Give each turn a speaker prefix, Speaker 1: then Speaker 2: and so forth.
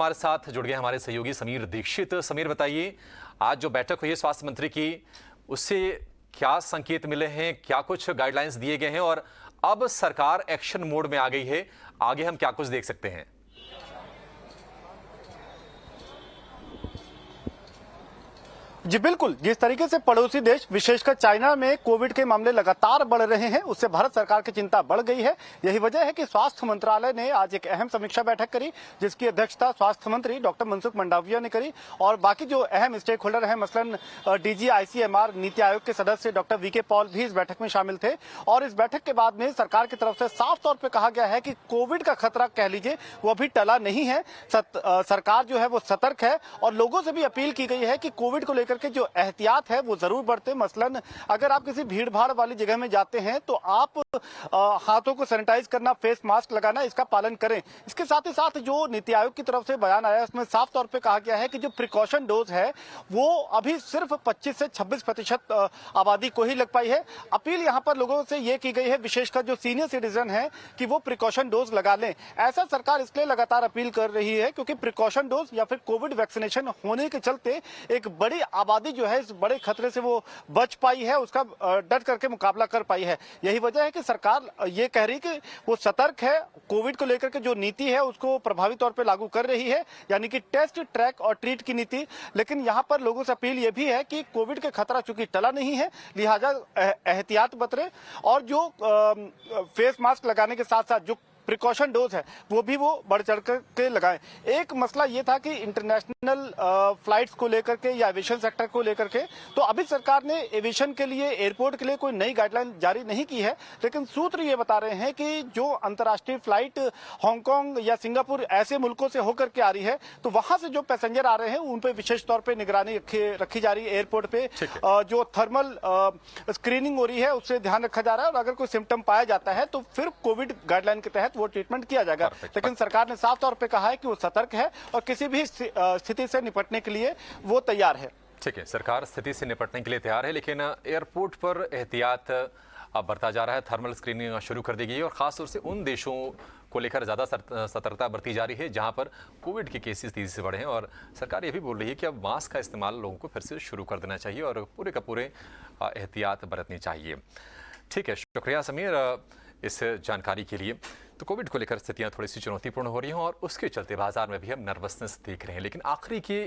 Speaker 1: हमारे साथ जुड़ गए हमारे सहयोगी समीर दीक्षित। समीर, बताइए, आज जो बैठक हुई है स्वास्थ्य मंत्री की, उससे क्या संकेत मिले हैं, क्या कुछ गाइडलाइंस दिए गए हैं और अब सरकार एक्शन मोड में आ गई है, आगे हम क्या कुछ देख सकते हैं?
Speaker 2: जी बिल्कुल, जिस तरीके से पड़ोसी देश विशेषकर चाइना में कोविड के मामले लगातार बढ़ रहे हैं, उससे भारत सरकार की चिंता बढ़ गई है। यही वजह है कि स्वास्थ्य मंत्रालय ने आज एक अहम समीक्षा बैठक करी, जिसकी अध्यक्षता स्वास्थ्य मंत्री डॉक्टर मनसुख मंडाविया ने करी और बाकी जो अहम स्टेक होल्डर हैं, मसलन डीजी आईसीएमआर, नीति आयोग के सदस्य डॉक्टर वीके पॉल भी इस बैठक में शामिल थे। और इस बैठक के बाद में सरकार की तरफ से साफ तौर पर कहा गया है कि कोविड का खतरा कह लीजिए वो अभी टला नहीं है। सरकार जो है वो सतर्क है और लोगों से भी अपील की गई है कि कोविड को लेकर के जो एहतियात है वो जरूर बरते। मसलन अगर आप किसी भीड़ भाड़ वाली जगह में जाते हैं तो आप हाथों को सैनिटाइज करना, फेस मास्क लगाना, इसका पालन करें। इसके साथ ही साथ जो नीति आयोग की तरफ से बयान आया उसमें साफ तौर पे कहा गया है कि जो प्रिकॉशन डोज है वो अभी सिर्फ 25 से 26% आबादी को ही लग पाई है। अपील यहाँ पर लोगों से ये की गई है, विशेषकर जो सीनियर सिटीजन है, कि वो प्रिकॉशन डोज लगा लें। ऐसा सरकार इसलिए लगातार अपील कर रही है क्योंकि प्रिकॉशन डोज या फिर कोविड वैक्सीनेशन होने के चलते एक बड़ी आबादी जो है इस बड़े खतरे से वो बच पाई है, उसका डट करके मुकाबला कर पाई है। यही वजह है कि सरकार ये कह रही कि वो सतर्क है, कोविड को लेकर के जो नीति है उसको प्रभावी तौर पे लागू कर रही है, यानी कि टेस्ट, ट्रैक और ट्रीट की नीति। लेकिन यहाँ पर लोगों से अपील ये भी है कि कोविड के खतरा चूंकि टला नहीं है, लिहाजा एहतियात बरतें और जो फेस मास्क लगाने के साथ साथ जो प्रिकॉशन डोज है वो भी वो बढ़ चढ़ के लगाएं। एक मसला ये था कि इंटरनेशनल फ्लाइट्स को लेकर के या एविएशन सेक्टर को लेकर के, तो अभी सरकार ने एविएशन के लिए, एयरपोर्ट के लिए कोई नई गाइडलाइन जारी नहीं की है, लेकिन सूत्र ये बता रहे हैं कि जो अंतर्राष्ट्रीय फ्लाइट हांगकांग या सिंगापुर ऐसे मुल्कों से होकर के आ रही है, तो वहां से जो पैसेंजर आ रहे हैं उन पर विशेष तौर पर निगरानी रखी जा रही है। एयरपोर्ट पे जो थर्मल स्क्रीनिंग हो रही है उससे ध्यान रखा जा रहा है और अगर कोई सिम्टम पाया जाता है तो फिर कोविड गाइडलाइन के तहत वो ट्रीटमेंट किया जाएगा। लेकिन सरकार ने साफ तौर पे कहा है कि वो सतर्क है और किसी भी स्थिति से निपटने के लिए वो तैयार है।
Speaker 1: ठीक है, सरकार स्थिति से निपटने के लिए तैयार है, लेकिन एयरपोर्ट पर एहतियात अब बरता जा रहा है। थर्मल स्क्रीनिंग शुरू कर दी गई है और खासतौर से उन देशों को लेकर ज्यादा सतर्कता बरती जा रही है जहां पर कोविड के केसेस तेजी से बढ़े हैं और सरकार ये भी बोल रही है कि अब मास्क का इस्तेमाल लोगों को फिर से शुरू कर देना चाहिए और पूरे का पूरे एहतियात बरतनी चाहिए। ठीक है, शुक्रिया समीर इस जानकारी के लिए। तो कोविड को लेकर स्थितियां थोड़ी सी चुनौतीपूर्ण हो रही हैं और उसके चलते बाजार में भी हम नर्वसनेस देख रहे हैं, लेकिन आखिरी की